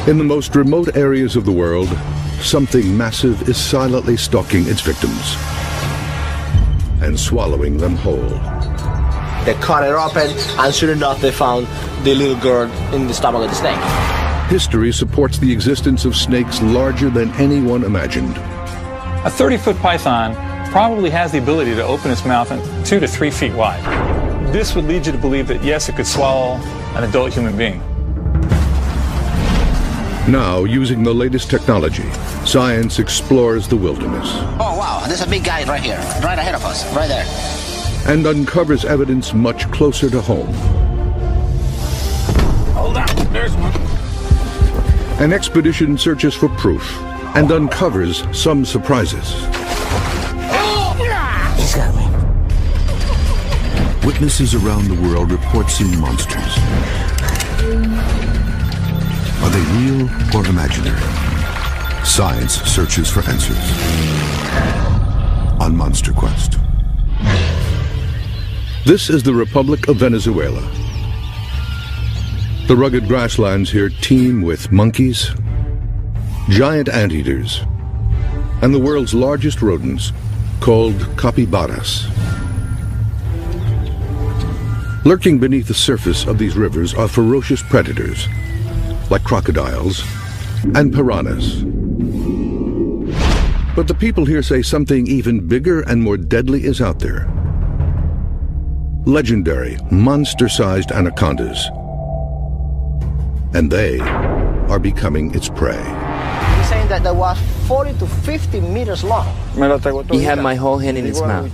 In the most remote areas of the world, something massive is silently stalking its victims and swallowing them whole. They cut it open, and sure enough, they found the little girl in the stomach of the snake. History supports the existence of snakes larger than anyone imagined. A 30-foot python probably has the ability to open its mouth 2 to 3 feet wide. This would lead you to believe that, yes, it could swallow an adult human being. Now, using the latest technology, science explores the wilderness. Oh, wow, there's a big guy right here, right ahead of us, right there. And uncovers evidence much closer to home. Hold on, there's one. An expedition searches for proof and uncovers some surprises. He's got me. Witnesses around the world report seeing monsters. Are they real or imaginary? Science searches for answers on Monster Quest. This is the Republic of Venezuela. The rugged grasslands here teem with monkeys, giant anteaters, and the world's largest rodents, called capybaras. Lurking beneath the surface of these rivers are ferocious predators, like crocodiles and piranhas. But the people here say something even bigger and more deadly is out there. Legendary, monster-sized anacondas. And they are becoming its prey. He's saying that there was 40 to 50 meters long. He had my whole hand in its mouth.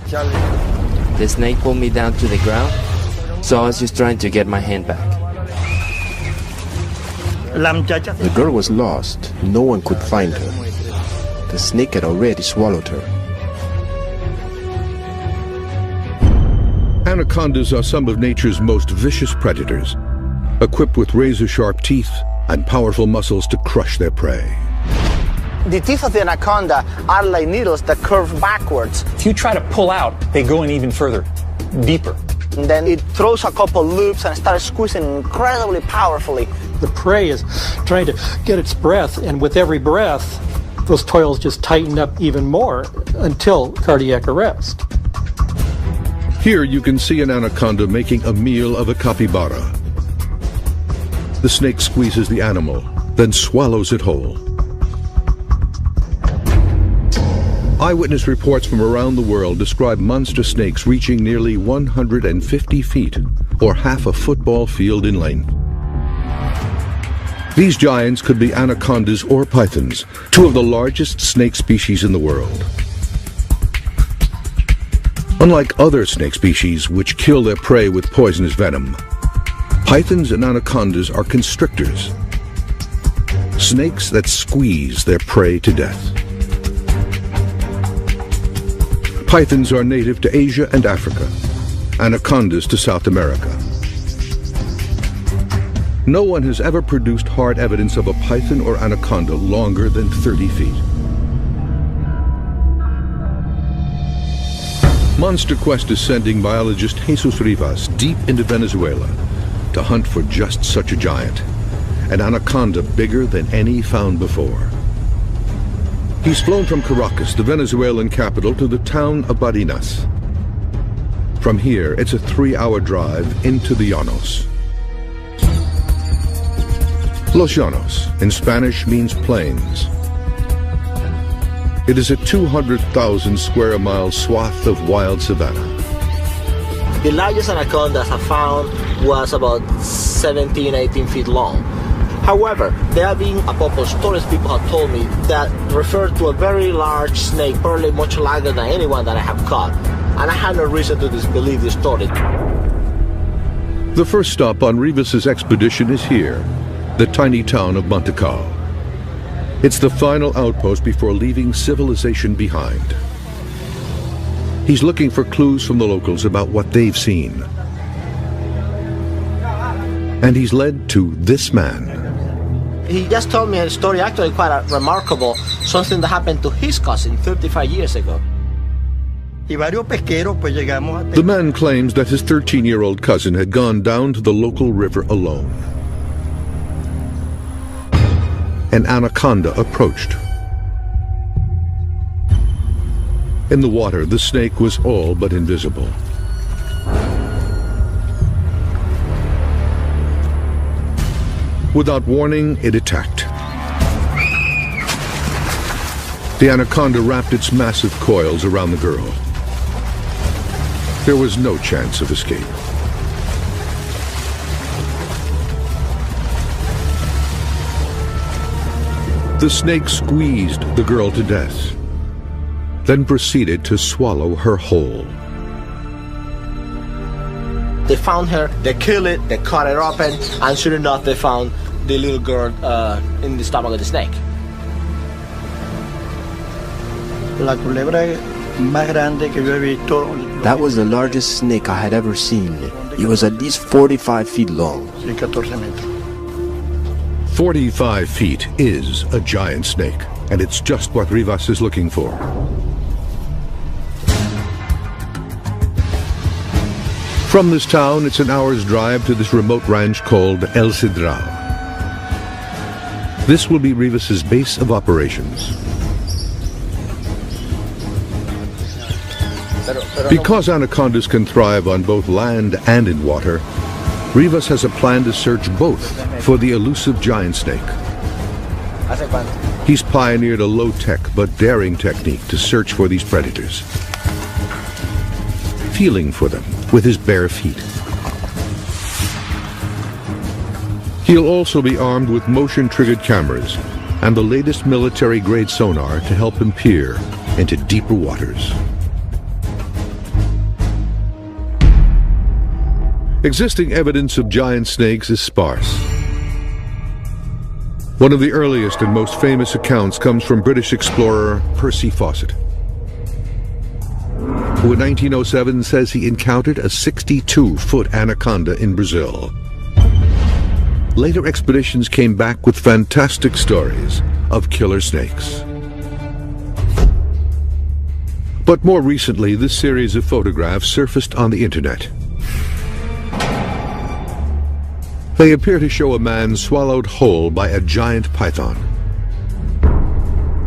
The snake pulled me down to the ground, so I was just trying to get my hand back. The girl was lost. No one could find her. The snake had already swallowed her. Anacondas are some of nature's most vicious predators, equipped with razor-sharp teeth and powerful muscles to crush their prey. The teeth of the anaconda are like needles that curve backwards. If you try to pull out, they go in even further, deeper. And then it throws a couple loops and starts squeezing incredibly powerfully. The prey is trying to get its breath, and with every breath, those toils just tighten up even more until cardiac arrest. Here you can see an anaconda making a meal of a capybara. The snake squeezes the animal, then swallows it whole. Eyewitness reports from around the world describe monster snakes reaching nearly 150 feet, or half a football field in length. These giants could be anacondas or pythons, two of the largest snake species in the world. Unlike other snake species, which kill their prey with poisonous venom, pythons and anacondas are constrictors, snakes that squeeze their prey to death. Pythons are native to Asia and Africa, anacondas to South America. No one has ever produced hard evidence of a python or anaconda longer than 30 feet. Monster Quest is sending biologist Jesus Rivas deep into Venezuela to hunt for just such a giant, an anaconda bigger than any found before. He's flown from Caracas, the Venezuelan capital, to the town of Barinas. From here, it's a 3-hour drive into the Llanos. Los Llanos, in Spanish, means plains. It is a 200,000 square mile swath of wild savanna. The largest anacondas I found was about 17, 18 feet long. However, there have been a couple of stories people have told me that refer to a very large snake, probably much larger than anyone that I have caught. And I have no reason to disbelieve this story. The first stop on Rivas's expedition is here, the tiny town of Montecao. It's the final outpost before leaving civilization behind. He's looking for clues from the locals about what they've seen. And he's led to this man. He just told me a story, actually quite remarkable, something that happened to his cousin 35 years ago. The man claims that his 13-year-old cousin had gone down to the local river alone. an anaconda approached. In the water, the snake was all but invisible. Without warning, it attacked. The anaconda wrapped its massive coils around the girl. There was no chance of escape. The snake squeezed the girl to death, then proceeded to swallow her whole. They found her, they killed it, they cut it open, and sure enough they found the little girl in the stomach of the snake. That was the largest snake I had ever seen. It was at least 45 feet long. 45 feet is a giant snake, and it's just what Rivas is looking for. From this town, it's an hour's drive to this remote ranch called El Cedral. This will be Rivas's base of operations. Because anacondas can thrive on both land and in water, Rivas has a plan to search both for the elusive giant snake. He's pioneered a low-tech but daring technique to search for these predators, feeling for them with his bare feet. He'll also be armed with motion-triggered cameras and the latest military-grade sonar to help him peer into deeper waters. Existing evidence of giant snakes is sparse. One of the earliest and most famous accounts comes from British explorer Percy Fawcett, who in 1907 says he encountered a 62-foot anaconda in Brazil. Later expeditions came back with fantastic stories of killer snakes. But more recently, this series of photographs surfaced on the internet. They appear to show a man swallowed whole by a giant python.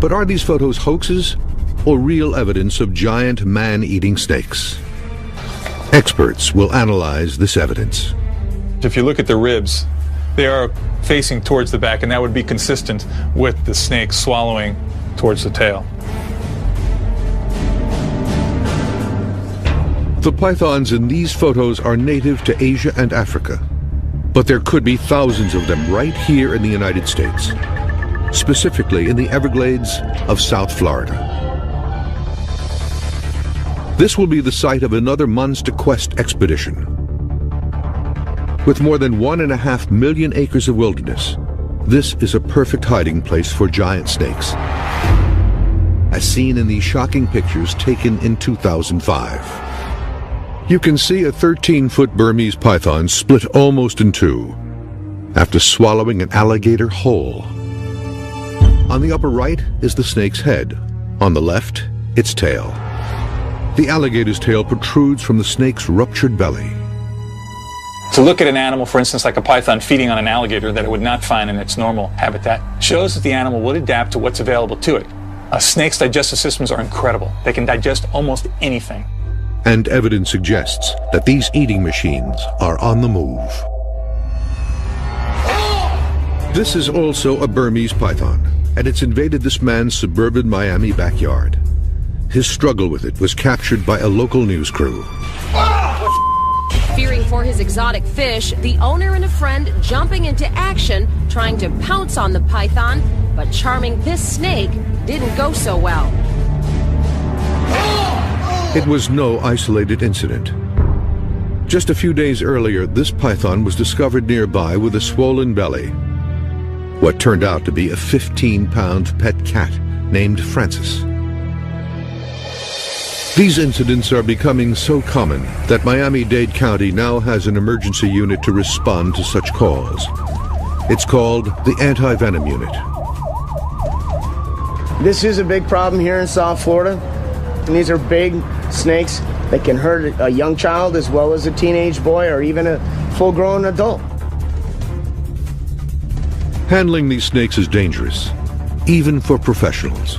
But are these photos hoaxes or real evidence of giant man-eating snakes? Experts will analyze this evidence. If you look at the ribs, they are facing towards the back, and that would be consistent with the snake swallowing towards the tail. The pythons in these photos are native to Asia and Africa, but there could be thousands of them right here in the United States, specifically in the Everglades of South Florida. This will be the site of another Monster Quest expedition. With more than 1.5 million acres of wilderness, this is a perfect hiding place for giant snakes, as seen in these shocking pictures taken in 2005. You can see a 13-foot Burmese python split almost in two after swallowing an alligator whole. On the upper right is the snake's head. On the left, its tail. The alligator's tail protrudes from the snake's ruptured belly. To look at an animal, for instance, like a python feeding on an alligator that it would not find in its normal habitat, shows that the animal would adapt to what's available to it. Snakes' digestive systems are incredible. They can digest almost anything. And evidence suggests that these eating machines are on the move. This is also a Burmese python, and it's invaded this man's suburban Miami backyard. His struggle with it was captured by a local news crew. Fearing for his exotic fish, the owner and a friend jumping into action, trying to pounce on the python, but charming this snake didn't go so well. It was no isolated incident. Just a few days earlier, this python was discovered nearby with a swollen belly. What turned out to be a 15-pound pet cat named Francis. These incidents are becoming so common that Miami-Dade County now has an emergency unit to respond to such calls. It's called the Anti-Venom Unit. This is a big problem here in South Florida. And these are big snakes that can hurt a young child as well as a teenage boy or even a full-grown adult. Handling these snakes is dangerous, even for professionals.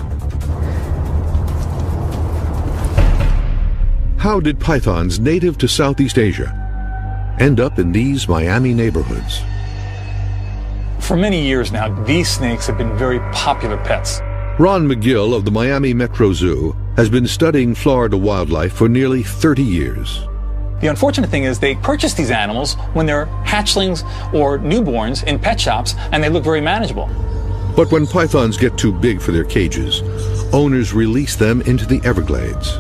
How did pythons native to Southeast Asia end up in these Miami neighborhoods? For many years now, these snakes have been very popular pets. Ron McGill of the Miami Metro Zoo has been studying Florida wildlife for nearly 30 years. The unfortunate thing is they purchase these animals when they're hatchlings or newborns in pet shops, and they look very manageable. But when pythons get too big for their cages, owners release them into the Everglades.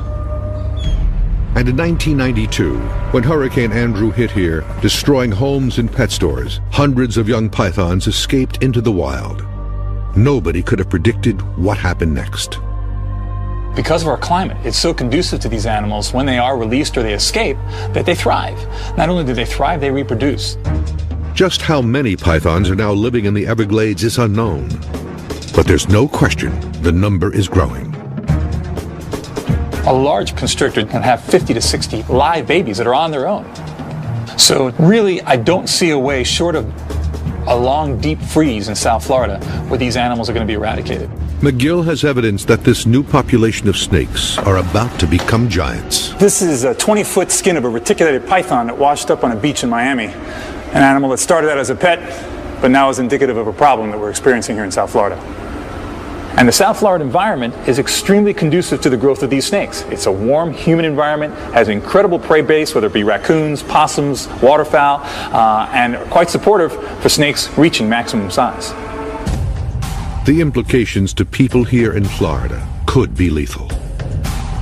And in 1992, when Hurricane Andrew hit here, destroying homes and pet stores, hundreds of young pythons escaped into the wild. Nobody could have predicted what happened next. Because of our climate, it's so conducive to these animals when they are released or they escape that they thrive. Not only do they thrive, they reproduce. Just how many pythons are now living in the Everglades is unknown. But there's no question the number is growing. A large constrictor can have 50 to 60 live babies that are on their own. So really, I don't see a way short of a long, deep freeze in South Florida where these animals are going to be eradicated. McGill has evidence that this new population of snakes are about to become giants. This is a 20-foot skin of a reticulated python that washed up on a beach in Miami. An animal that started out as a pet, but now is indicative of a problem that we're experiencing here in South Florida. And the South Florida environment is extremely conducive to the growth of these snakes. It's a warm, humid environment, has an incredible prey base, whether it be raccoons, possums, waterfowl, and quite supportive for snakes reaching maximum size. The implications to people here in Florida could be lethal.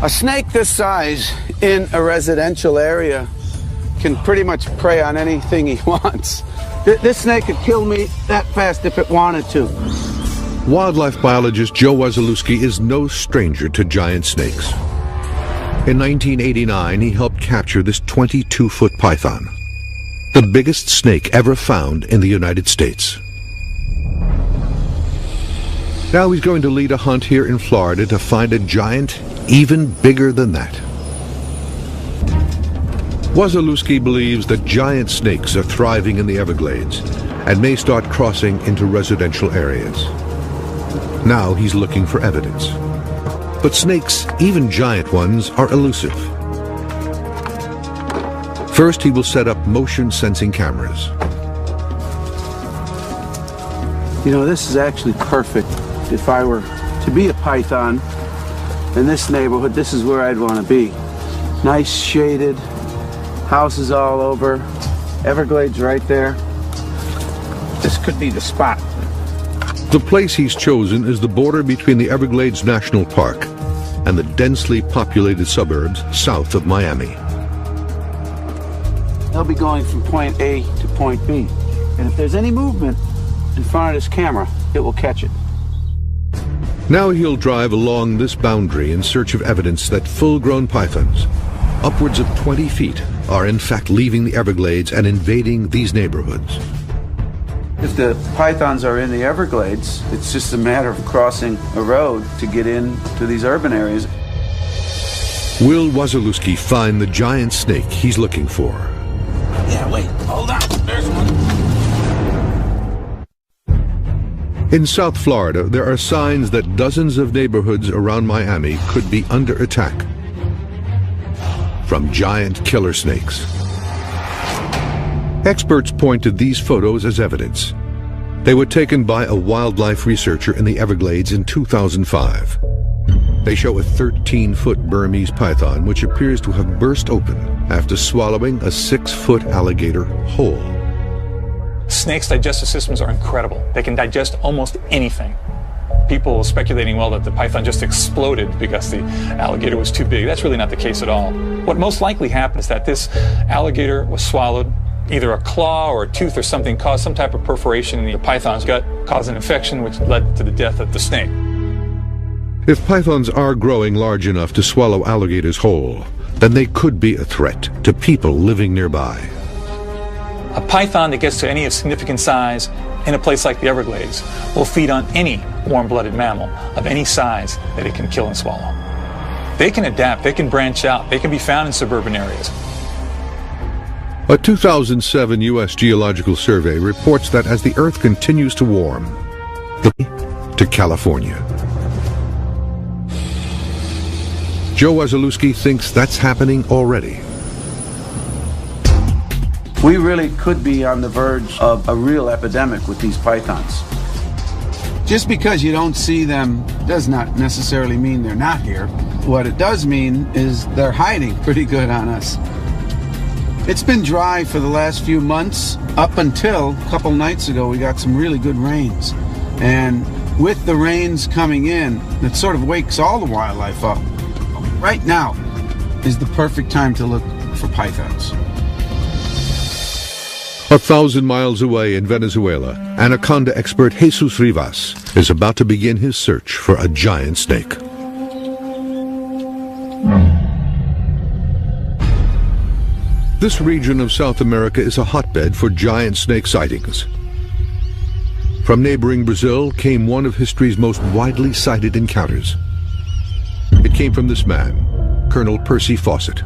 A snake this size in a residential area can pretty much prey on anything he wants. This snake could kill me that fast if it wanted to. Wildlife biologist Joe Wasilewski is no stranger to giant snakes. In 1989, he helped capture this 22-foot python, the biggest snake ever found in the United States. Now he's going to lead a hunt here in Florida to find a giant even bigger than that. Wasilewski believes that giant snakes are thriving in the Everglades and may start crossing into residential areas. Now he's looking for evidence. But snakes, even giant ones, are elusive. First, he will set up motion-sensing cameras. You know, this is actually perfect. If I were to be a python in this neighborhood, this is where I'd want to be. Nice shaded, houses all over, Everglades right there. This could be the spot. The place he's chosen is the border between the Everglades National Park and the densely populated suburbs south of Miami. They'll be going from point A to point B. And if there's any movement in front of this camera, it will catch it. Now he'll drive along this boundary in search of evidence that full-grown pythons, upwards of 20 feet, are in fact leaving the Everglades and invading these neighborhoods. If the pythons are in the Everglades, it's just a matter of crossing a road to get into these urban areas. Will Wasilewski find the giant snake he's looking for? Yeah, wait, hold on, there's one. In South Florida, there are signs that dozens of neighborhoods around Miami could be under attack from giant killer snakes. Experts point to these photos as evidence. They were taken by a wildlife researcher in the Everglades in 2005. They show a 13-foot Burmese python which appears to have burst open after swallowing a 6-foot alligator whole. Snakes' digestive systems are incredible. They can digest almost anything. People speculating, well, that the python just exploded because the alligator was too big. That's really not the case at all. What most likely happened is that this alligator was swallowed. Either a claw or a tooth or something caused some type of perforation in the python's gut, caused an infection which led to the death of the snake. If pythons are growing large enough to swallow alligators whole, then they could be a threat to people living nearby. A python that gets to any significant size in a place like the Everglades will feed on any warm-blooded mammal of any size that it can kill and swallow. They can adapt, they can branch out, they can be found in suburban areas. A 2007 U.S. Geological Survey reports that as the Earth continues to warm, to California. Joe Wasilewski thinks that's happening already. We really could be on the verge of a real epidemic with these pythons. Just because you don't see them does not necessarily mean they're not here. What it does mean is they're hiding pretty good on us. It's been dry for the last few months, up until a couple nights ago we got some really good rains. And with the rains coming in, it sort of wakes all the wildlife up. Right now is the perfect time to look for pythons. 1,000 miles away in Venezuela, anaconda expert Jesus Rivas is about to begin his search for a giant snake. This region of South America is a hotbed for giant snake sightings. From neighboring Brazil came one of history's most widely cited encounters. It came from this man, Colonel Percy Fawcett.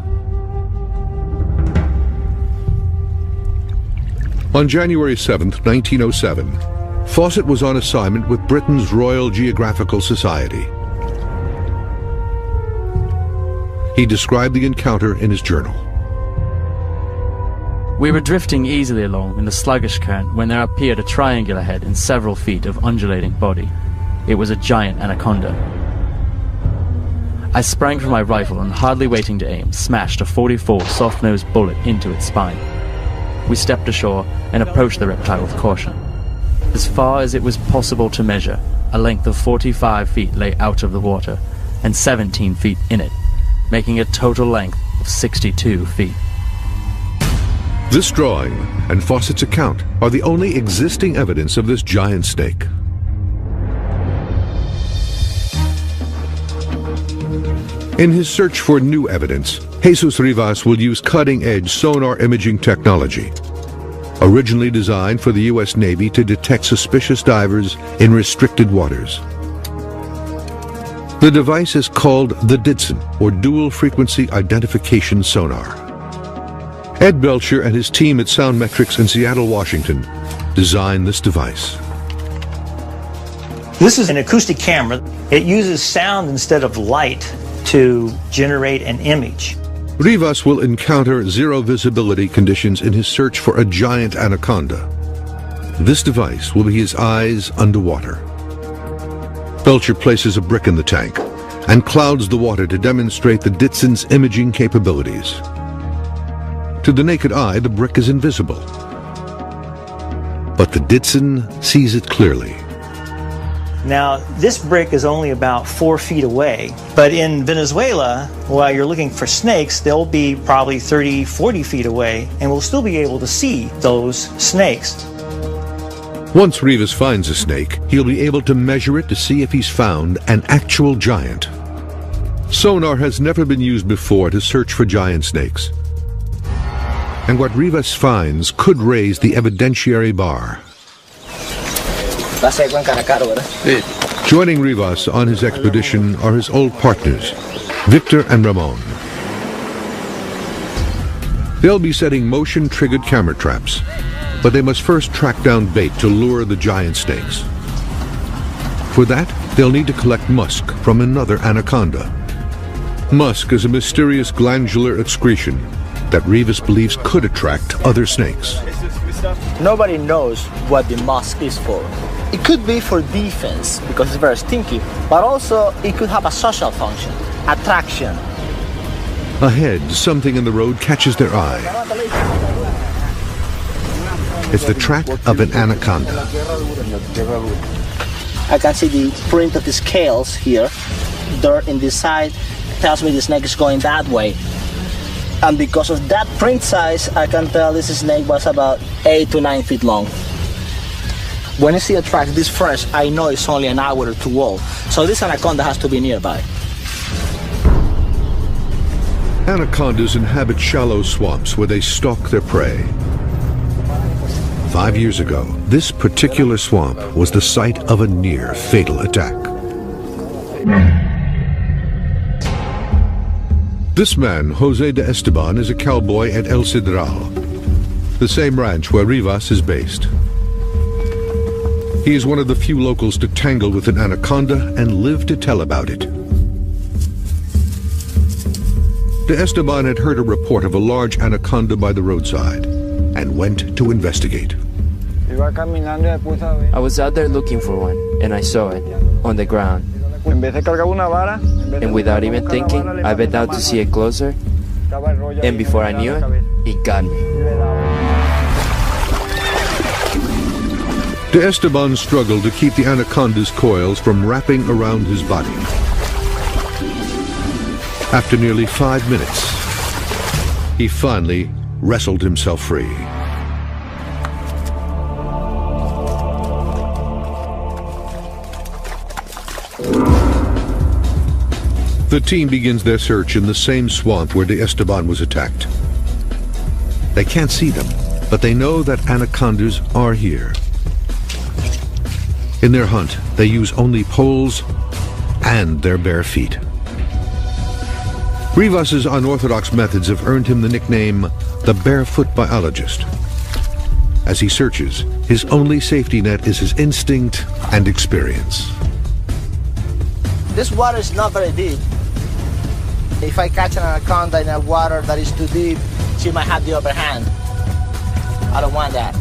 On January 7, 1907, Fawcett was on assignment with Britain's Royal Geographical Society. He described the encounter in his journal. We were drifting easily along in the sluggish current when there appeared a triangular head and several feet of undulating body. It was a giant anaconda. I sprang from my rifle and, hardly waiting to aim, smashed a .44 soft-nosed bullet into its spine. We stepped ashore and approached the reptile with caution. As far as it was possible to measure, a length of 45 feet lay out of the water, and 17 feet in it, making a total length of 62 feet. This drawing and Fawcett's account are the only existing evidence of this giant snake. In his search for new evidence, Jesus Rivas will use cutting-edge sonar imaging technology, originally designed for the U.S. Navy to detect suspicious divers in restricted waters. The device is called the DIDSON, or Dual Frequency Identification Sonar. Ed Belcher and his team at Soundmetrics in Seattle, Washington, designed this device. This is an acoustic camera. It uses sound instead of light to generate an image. Rivas will encounter zero visibility conditions in his search for a giant anaconda. This device will be his eyes underwater. Belcher places a brick in the tank and clouds the water to demonstrate the DIDSON's imaging capabilities. To the naked eye, the brick is invisible, but the DIDSON sees it clearly. Now, this brick is only about 4 feet away, but in Venezuela, while you're looking for snakes, they'll be probably 30, 40 feet away, and we'll still be able to see those snakes. Once Rivas finds a snake, he'll be able to measure it to see if he's found an actual giant. Sonar has never been used before to search for giant snakes. And what Rivas finds could raise the evidentiary bar. Joining Rivas on his expedition are his old partners, Victor and Ramon. They'll be setting motion-triggered camera traps, but they must first track down bait to lure the giant snakes. For that, they'll need to collect musk from another anaconda. Musk is a mysterious glandular excretion that Rivas believes could attract other snakes. Nobody knows what the musk is for. It could be for defense, because it's very stinky, but also it could have a social function, attraction. Ahead, something in the road catches their eye. It's the track of an anaconda. I can see the print of the scales here. Dirt in this side tells me the snake is going that way. And because of that print size, I can tell this snake was about 8 to 9 feet long. When I see a track this fresh, I know it's only an hour or two old. So this anaconda has to be nearby. Anacondas inhabit shallow swamps where they stalk their prey. 5 years ago, this particular swamp was the site of a near fatal attack. This man, Jose de Esteban, is a cowboy at El Cedral. the same ranch where Rivas is based. He is one of the few locals to tangle with an anaconda and live to tell about it. De Esteban had heard a report of a large anaconda by the roadside and went to investigate. I was out there looking for one, and I saw it on the ground. And without even thinking, I bent out to see it closer, and before I knew it, it got me. De Esteban struggled to keep the anaconda's coils from wrapping around his body. After nearly 5 minutes, he finally wrestled himself free. The team begins their search in the same swamp where De Esteban was attacked. They can't see them, but they know that anacondas are here. In their hunt, they use only poles and their bare feet. Rivas's unorthodox methods have earned him the nickname the Barefoot Biologist. As he searches, his only safety net is his instinct and experience. This water is not very deep. If I catch an anaconda in a water that is too deep, she might have the upper hand. I don't want that.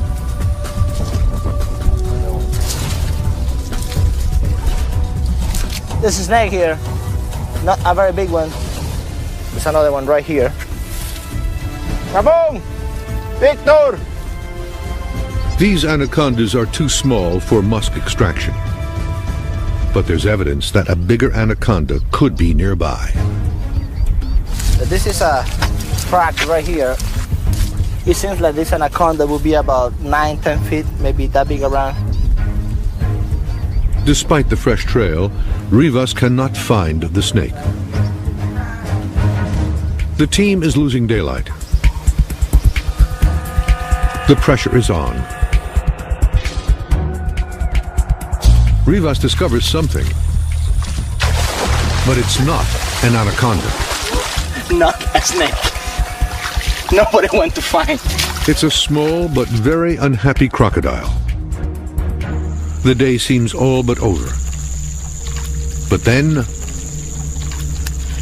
This snake here, not a very big one. There's another one right here. Ramon! Victor! These anacondas are too small for musk extraction. But there's evidence that a bigger anaconda could be nearby. This is a track right here. It seems like this anaconda will be about 9-10 feet, maybe that big around. Despite the fresh trail, Rivas cannot find the snake. The team is losing daylight. The pressure is on. Rivas discovers something, but it's not an anaconda. Not a snake. Nobody went to find. It's a small but very unhappy crocodile. The day seems all but over. But then,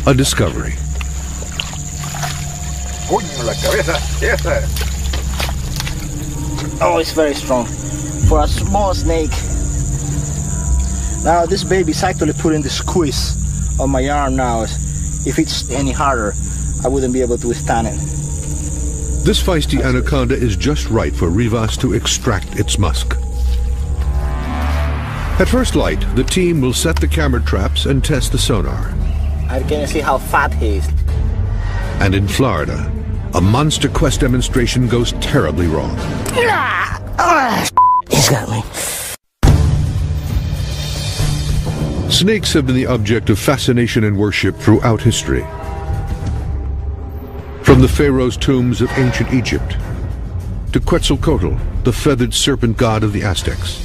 a discovery. Oh, it's very strong. For a small snake. Now this baby's actually putting the squeeze on my arm now. If it's any harder, I wouldn't be able to withstand it. This feisty anaconda is just right for Rivas to extract its musk. At first light, the team will set the camera traps and test the sonar. I can see how fat he is. And in Florida, a monster quest demonstration goes terribly wrong. He's got me. Snakes have been the object of fascination and worship throughout history. From the pharaoh's tombs of ancient Egypt, to Quetzalcoatl, the feathered serpent god of the Aztecs,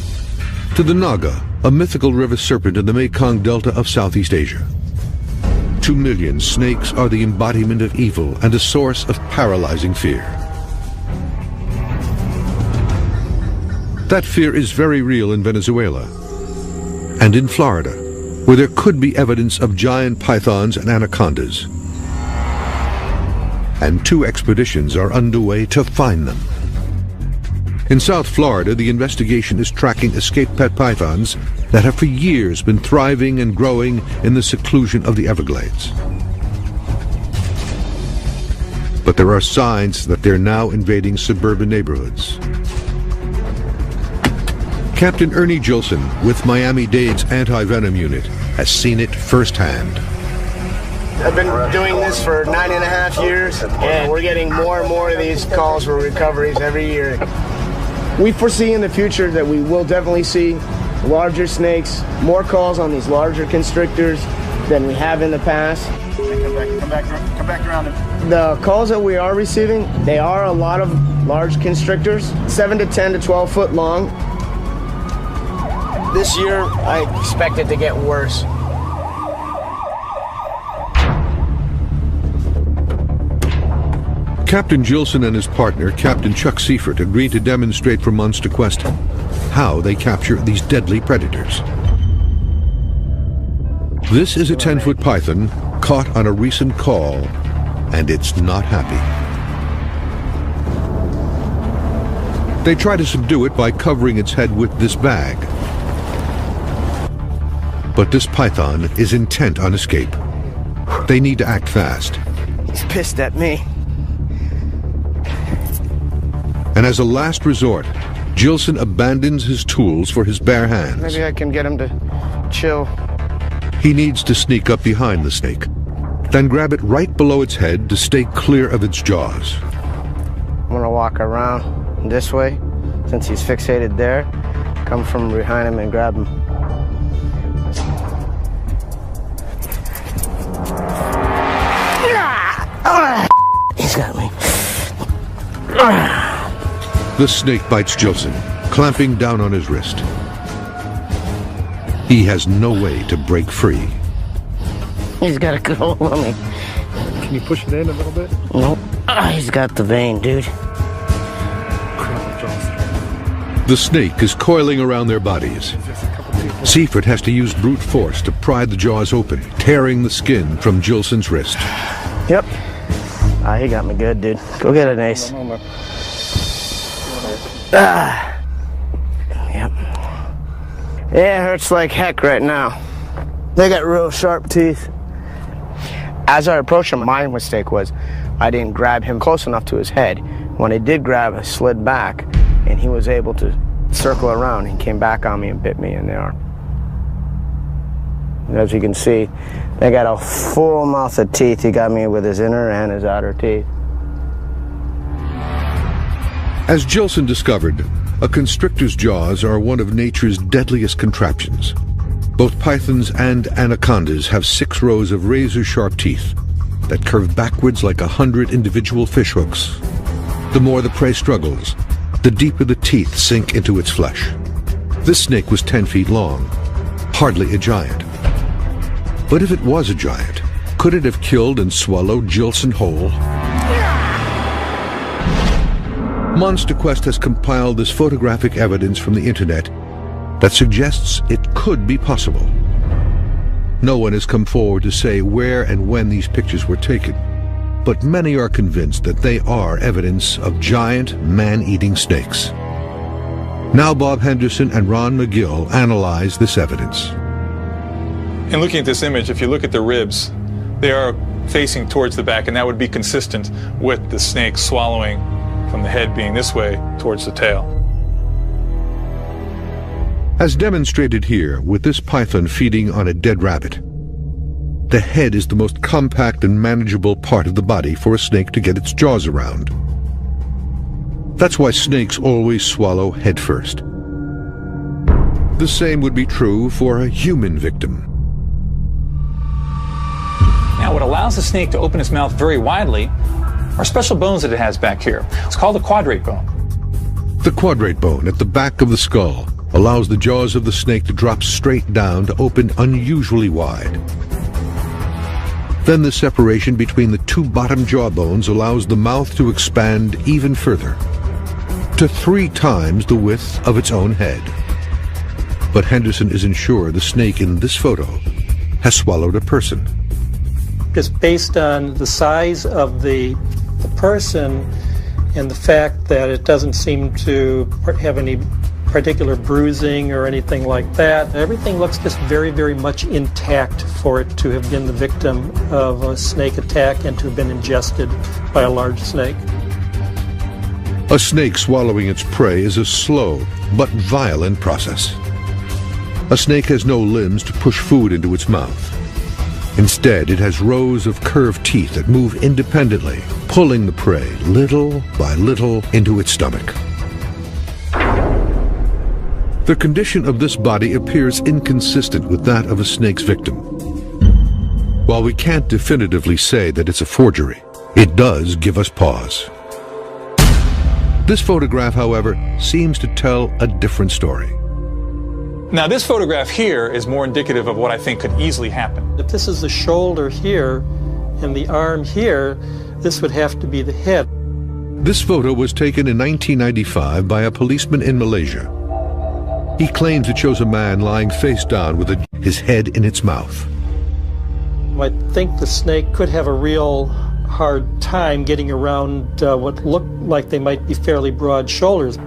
to the Naga, a mythical river serpent in the Mekong Delta of Southeast Asia. To millions, snakes are the embodiment of evil and a source of paralyzing fear. That fear is very real in Venezuela and in Florida, where there could be evidence of giant pythons and anacondas. And 2 expeditions are underway to find them. In South Florida, the investigation is tracking escaped pet pythons that have for years been thriving and growing in the seclusion of the Everglades. But there are signs that they're now invading suburban neighborhoods. Captain Ernie Gilson with Miami-Dade's anti-venom unit has seen it firsthand. I've been doing this for 9.5 years, and we're getting more and more of these calls for recoveries every year. We foresee in the future that we will definitely see larger snakes, more calls on these larger constrictors than we have in the past. Come back around. The calls that we are receiving, they are a lot of large constrictors, 7 to 10 to 12 foot long. This year, I expect it to get worse. Captain Gilson and his partner, Captain Chuck Seifert, agreed to demonstrate for Monster Quest how they capture these deadly predators. This is a 10-foot python caught on a recent call, and it's not happy. They try to subdue it by covering its head with this bag. But this python is intent on escape. They need to act fast. He's pissed at me. And as a last resort, Gilson abandons his tools for his bare hands. Maybe I can get him to chill. He needs to sneak up behind the snake, then grab it right below its head to stay clear of its jaws. I'm gonna walk around this way, since he's fixated there. Come from behind him and grab him. He's got me. The snake bites Gilson, clamping down on his wrist. He has no way to break free. He's got a good hold on me. Can you push it in a little bit? Nope. He's got the vein, dude. The snake is coiling around their bodies. Seifert has to use brute force to pry the jaws open, tearing the skin from Gilson's wrist. Yep. He got me good, dude. Go get it, Ace. Yep. Yeah, it hurts like heck right now. They got real sharp teeth. As I approached him, my mistake was I didn't grab him close enough to his head. When I did grab, I slid back, and he was able to circle around. He came back on me and bit me in the arm. As you can see, they got a full mouth of teeth. He got me with his inner and his outer teeth. As Gilson discovered, a constrictor's jaws are one of nature's deadliest contraptions. Both pythons and anacondas have 6 rows of razor-sharp teeth that curve backwards like 100 individual fishhooks. The more the prey struggles, the deeper the teeth sink into its flesh. This snake was 10 feet long, hardly a giant. But if it was a giant, could it have killed and swallowed Gilson whole? Monster Quest has compiled this photographic evidence from the internet that suggests it could be possible. No one has come forward to say where and when these pictures were taken, but many are convinced that they are evidence of giant man-eating snakes. Now Bob Henderson and Ron McGill analyze this evidence. In looking at this image, if you look at the ribs, they are facing towards the back, and that would be consistent with the snake swallowing from the head being this way towards the tail. As demonstrated here with this python feeding on a dead rabbit, the head is the most compact and manageable part of the body for a snake to get its jaws around. That's why snakes always swallow head first. The same would be true for a human victim. Now, what allows the snake to open its mouth very widely are special bones that it has back here. It's called the quadrate bone. The quadrate bone at the back of the skull allows the jaws of the snake to drop straight down to open unusually wide. Then the separation between the 2 bottom jaw bones allows the mouth to expand even further, to 3 times the width of its own head. But Henderson isn't sure the snake in this photo has swallowed a person. Just based on the size of the person and the fact that it doesn't seem to have any particular bruising or anything like that. Everything looks just very, very much intact for it to have been the victim of a snake attack and to have been ingested by a large snake. A snake swallowing its prey is a slow but violent process. A snake has no limbs to push food into its mouth. Instead, it has rows of curved teeth that move independently, pulling the prey little by little into its stomach. The condition of this body appears inconsistent with that of a snake's victim. While we can't definitively say that it's a forgery, it does give us pause. This photograph, however, seems to tell a different story. Now, this photograph here is more indicative of what I think could easily happen. If this is the shoulder here and the arm here, this would have to be the head. This photo was taken in 1995 by a policeman in Malaysia. He claims it shows a man lying face down with his head in its mouth. I think the snake could have a real hard time getting around what looked like they might be fairly broad shoulders.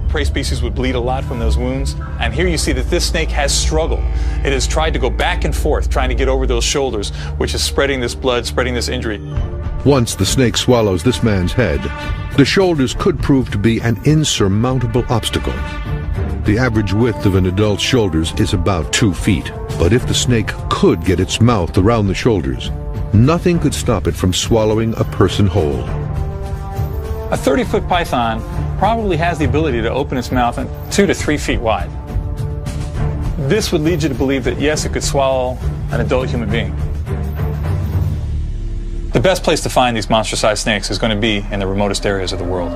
Prey species would bleed a lot from those wounds, and here you see that this snake has struggled. It has tried to go back and forth, trying to get over those shoulders, which is spreading this blood, spreading this injury. Once the snake swallows this man's head, the shoulders could prove to be an insurmountable obstacle. The average width of an adult's shoulders is about 2 feet, but if the snake could get its mouth around the shoulders, nothing could stop it from swallowing a person whole. A 30-foot python probably has the ability to open its mouth 2 to 3 feet wide. This would lead you to believe that, yes, it could swallow an adult human being. The best place to find these monster-sized snakes is going to be in the remotest areas of the world.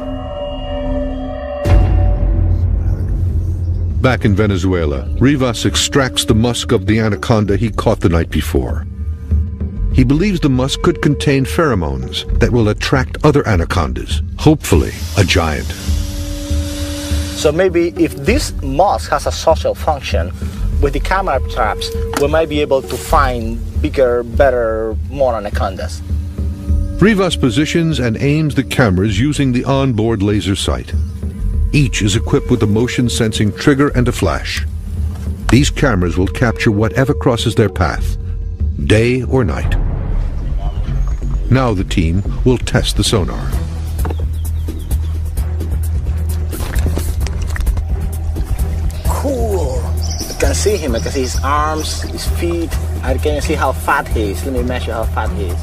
Back in Venezuela, Rivas extracts the musk of the anaconda he caught the night before. He believes the musk could contain pheromones that will attract other anacondas, hopefully a giant. So maybe if this musk has a social function, with the camera traps, we might be able to find bigger, better, more anacondas. Rivas positions and aims the cameras using the onboard laser sight. Each is equipped with a motion-sensing trigger and a flash. These cameras will capture whatever crosses their path, day or night. Now the team will test the sonar. Cool. I can see him. I can see his arms, his feet. I can see how fat he is. Let me measure how fat he is.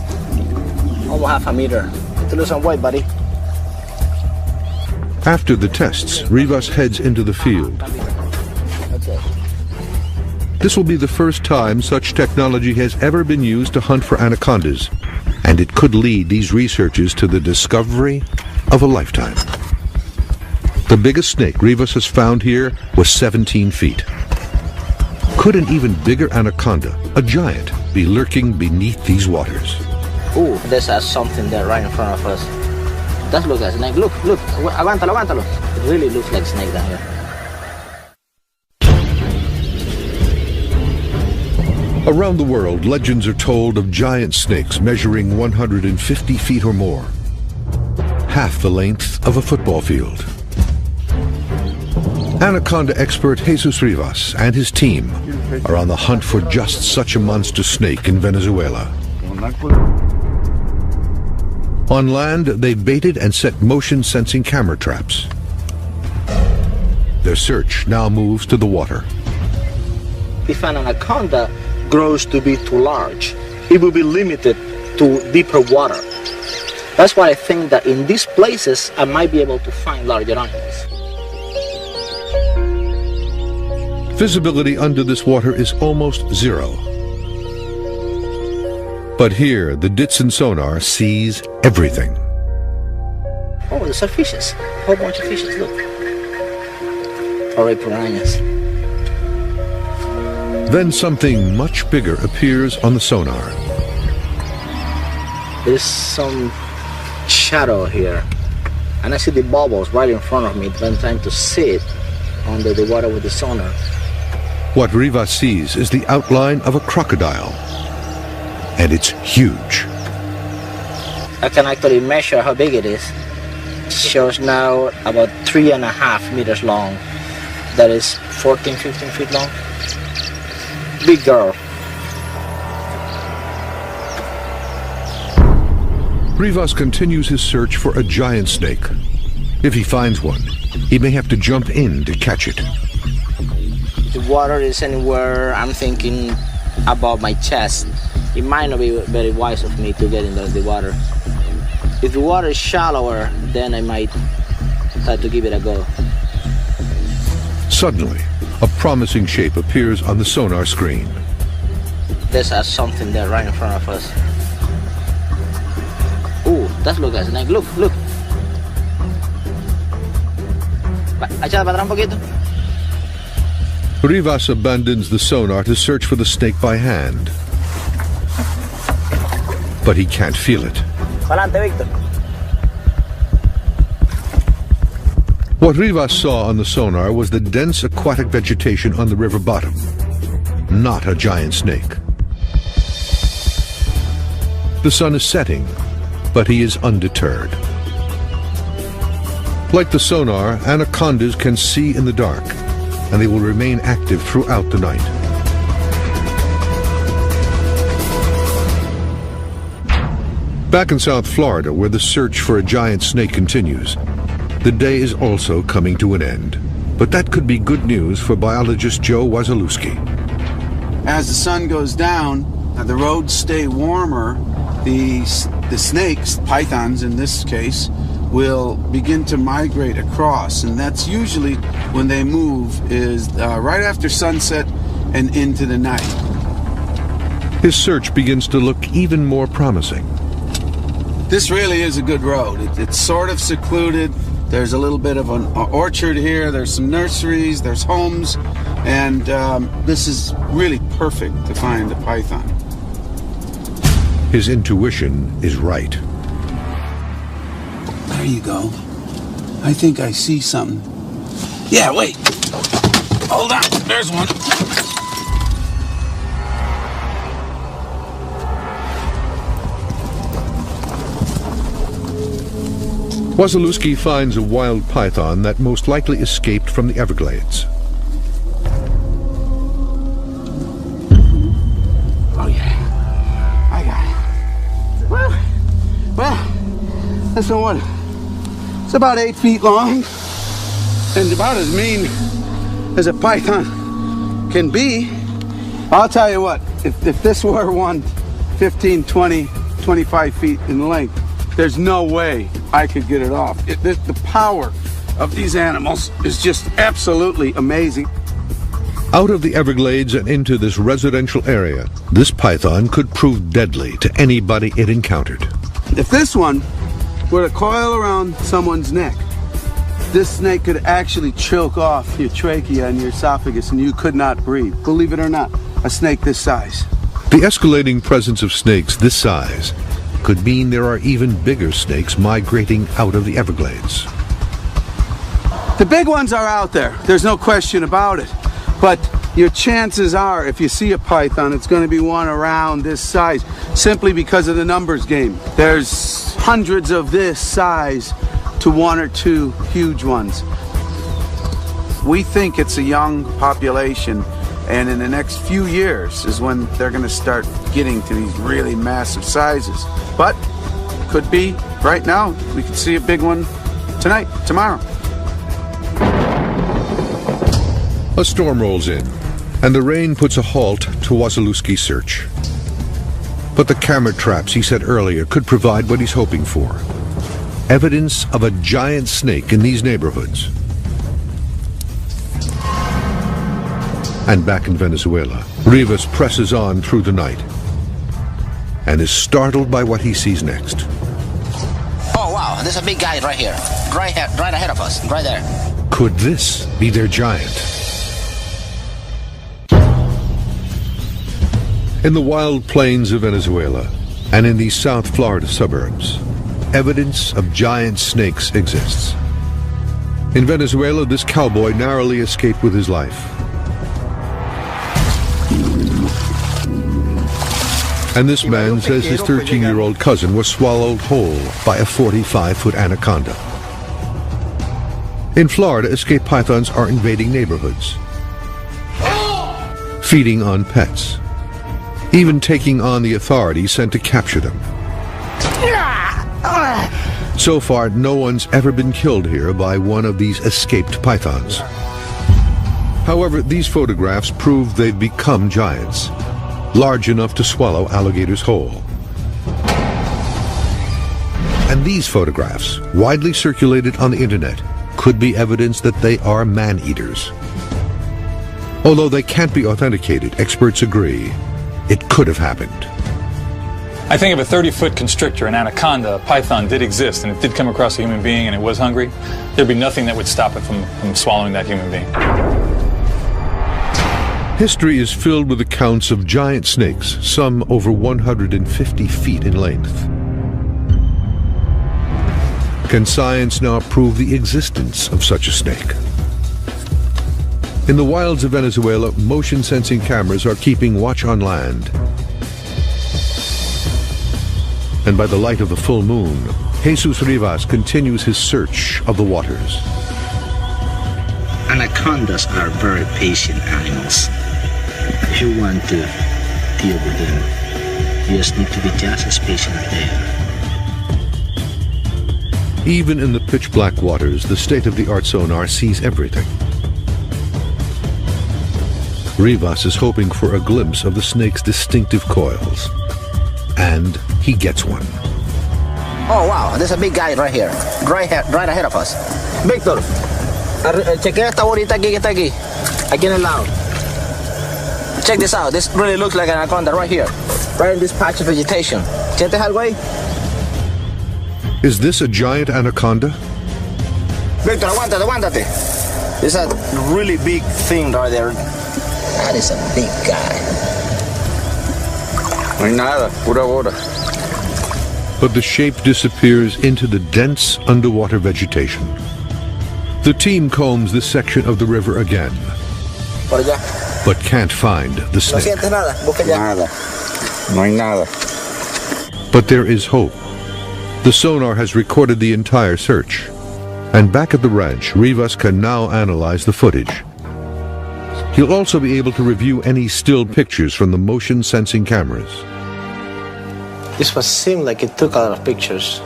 Almost half a meter. To lose some weight, buddy. After the tests, Rivas heads into the field. This will be the first time such technology has ever been used to hunt for anacondas, and it could lead these researchers to the discovery of a lifetime. The biggest snake Rivas has found here was 17 feet. Could an even bigger anaconda, a giant, be lurking beneath these waters? Ooh, there's something there right in front of us. That looks like a snake. Look, look. Aguántalo, aguántalo. It really looks like a snake down here. Around the world, legends are told of giant snakes measuring 150 feet or more, half the length of a football field. Anaconda expert Jesus Rivas and his team are on the hunt for just such a monster snake in Venezuela. On land, they baited and set motion-sensing camera traps. Their search now moves to the water. If an anaconda grows to be too large, it will be limited to deeper water. That's why I think that in these places, I might be able to find larger animals. Visibility under this water is almost zero. But here, the Ditson sonar sees everything. Oh, there's some fishes. A whole bunch of fishes, look. Alright, piranhas. Then something much bigger appears on the sonar. There's some shadow here. And I see the bubbles right in front of me, but I'm trying to see it under the water with the sonar. What Rivas sees is the outline of a crocodile. And it's huge. I can actually measure how big it is. It shows now about 3.5 meters long. That is 14, 15 feet long. Big girl. Rivas continues his search for a giant snake. If he finds one, he may have to jump in to catch it. The water is anywhere, I'm thinking, above my chest. It might not be very wise of me to get into the water. If the water is shallower, then I might try to give it a go. Suddenly, a promising shape appears on the sonar screen. There's something there right in front of us. Ooh, that looks like a snake. Look, look. Echada para atrás un poquito. Rivas abandons the sonar to search for the snake by hand. But he can't feel it. Adelante, Victor. What Rivas saw on the sonar was the dense aquatic vegetation on the river bottom, not a giant snake. The sun is setting, but he is undeterred. Like the sonar, anacondas can see in the dark, and they will remain active throughout the night. Back in South Florida, where the search for a giant snake continues, the day is also coming to an end. But that could be good news for biologist Joe Wasilewski. As the sun goes down, the roads stay warmer, the snakes, pythons in this case, will begin to migrate across, and that's usually when they move is right after sunset and into the night. His search begins to look even more promising. This really is a good road. It's sort of secluded. There's a little bit of an orchard here. There's some nurseries. There's homes. And this is really perfect to find a python. His intuition is right. There you go. I think I see something. Yeah, wait. Hold on. There's one. Wasilewski finds a wild python that most likely escaped from the Everglades. Oh yeah, I got it. Well, this one, it's about 8 feet long and about as mean as a python can be. I'll tell you what, if this were one 15, 20, 25 feet in length, there's no way I could get it off. The power of these animals is just absolutely amazing. Out of the Everglades and into this residential area, this python could prove deadly to anybody it encountered. If this one were to coil around someone's neck, this snake could actually choke off your trachea and your esophagus and you could not breathe. Believe it or not, a snake this size. The escalating presence of snakes this size could mean there are even bigger snakes migrating out of the Everglades. The big ones are out there, there's no question about it. But your chances are, if you see a python, it's going to be one around this size, simply because of the numbers game. There's hundreds of this size to 1 or 2 huge ones. We think it's a young population, and in the next few years is when they're going to start getting to these really massive sizes. But could be right now. We could see a big one tonight, tomorrow. A storm rolls in, and the rain puts a halt to Wasilewski's search. But the camera traps he set earlier could provide what he's hoping for: evidence of a giant snake in these neighborhoods. And back in Venezuela, Rivas presses on through the night and is startled by what he sees next. Oh wow, there's a big guy right here. Right ahead of us, right there. Could this be their giant? In the wild plains of Venezuela and in these South Florida suburbs, evidence of giant snakes exists. In Venezuela, this cowboy narrowly escaped with his life. And this man says his 13-year-old cousin was swallowed whole by a 45-foot anaconda. In Florida, escaped pythons are invading neighborhoods, feeding on pets, even taking on the authorities sent to capture them. So far, no one's ever been killed here by one of these escaped pythons. However, these photographs prove they've become giants, large enough to swallow alligators whole. And these photographs, widely circulated on the internet, could be evidence that they are man-eaters. Although they can't be authenticated, experts agree it could have happened. I think if a 30-foot constrictor, an anaconda, a python did exist and it did come across a human being and it was hungry, there'd be nothing that would stop it from swallowing that human being. History is filled with accounts of giant snakes, some over 150 feet in length. Can science now prove the existence of such a snake? In the wilds of Venezuela, motion-sensing cameras are keeping watch on land. And by the light of the full moon, Jesus Rivas continues his search of the waters. Anacondas are very patient animals. If you want to deal with them, you just need to be just as patient as they are. Even in the pitch-black waters, the state-of-the-art sonar sees everything. Rivas is hoping for a glimpse of the snake's distinctive coils. And he gets one. Oh wow, there's a big guy right here. Right ahead of us. Víctor, chequea esta bolita aquí que está aquí. Aquí en el lado. Check this out. This really looks like an anaconda right here. Right in this patch of vegetation. ¿Sientes algo ahí? Is this a giant anaconda? Víctor, aguántate. There's a really big thing right there. That is a big guy. No hay nada, pura bola. But the shape disappears into the dense underwater vegetation. The team combs this section of the river again, Por allá. but can't find the No snake. sientes nada, busca allá. Nada. No hay nada. But there is hope. The sonar has recorded the entire search. And back at the ranch, Rivas can now analyze the footage. He'll also be able to review any still pictures from the motion-sensing cameras. This was seemed like it took a lot of pictures.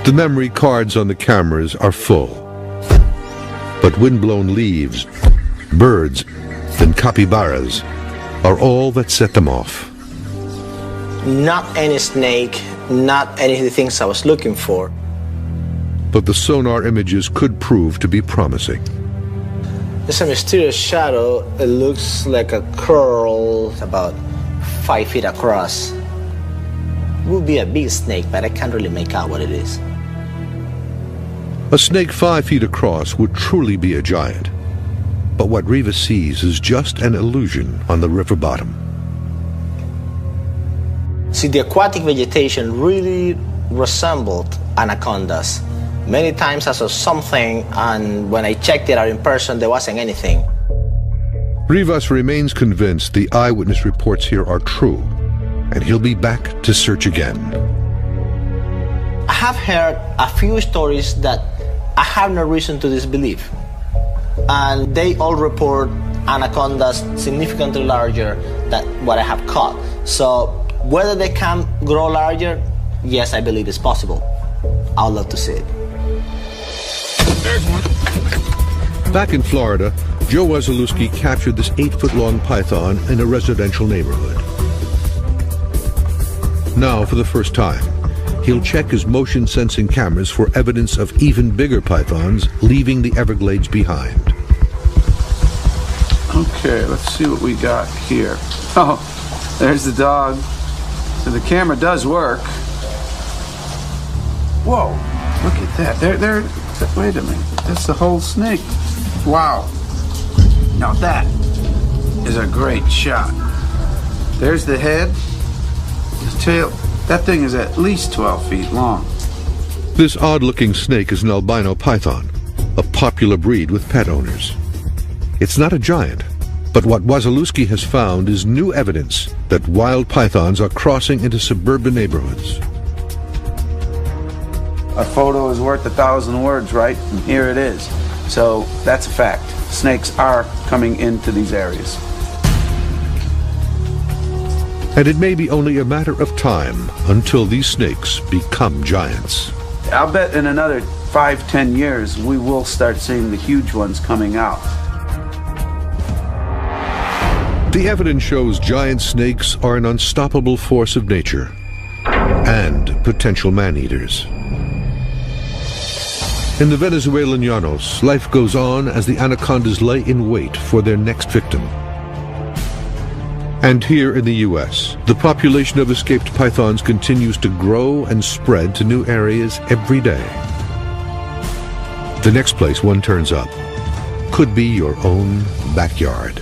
The memory cards on the cameras are full. But windblown leaves, birds, and capybaras are all that set them off. Not any snake, not any of the things I was looking for. But the sonar images could prove to be promising. There's a mysterious shadow. It looks like a curl about 5 feet across. It would be a big snake, but I can't really make out what it is. A snake 5 feet across would truly be a giant. But what Rivas sees is just an illusion on the river bottom. See, the aquatic vegetation really resembled anacondas. Many times I saw something, and when I checked it out in person, there wasn't anything. Rivas remains convinced the eyewitness reports here are true, and he'll be back to search again. I have heard a few stories that I have no reason to disbelieve, and they all report anacondas significantly larger than what I have caught. So whether they can grow larger, yes, I believe it's possible. I would love to see it. Back in Florida, Joe Wesolowski captured this 8-foot-long python in a residential neighborhood. Now, for the first time, he'll check his motion-sensing cameras for evidence of even bigger pythons leaving the Everglades behind. Okay, let's see what we got here. Oh, there's the dog. So the camera does work. Whoa, look at that. Wait a minute. That's the whole snake. Wow. Now that is a great shot. There's the head, the tail. That thing is at least 12 feet long. This odd-looking snake is an albino python, a popular breed with pet owners. It's not a giant, but what Wesolowski has found is new evidence that wild pythons are crossing into suburban neighborhoods. A photo is worth 1,000 words, right? And here it is. So that's a fact. Snakes are coming into these areas. And it may be only a matter of time until these snakes become giants. I'll bet in another 5-10 years we will start seeing the huge ones coming out. The evidence shows giant snakes are an unstoppable force of nature and potential man-eaters. In the Venezuelan llanos, life goes on as the anacondas lay in wait for their next victim. And here in the U.S., the population of escaped pythons continues to grow and spread to new areas every day. The next place one turns up could be your own backyard.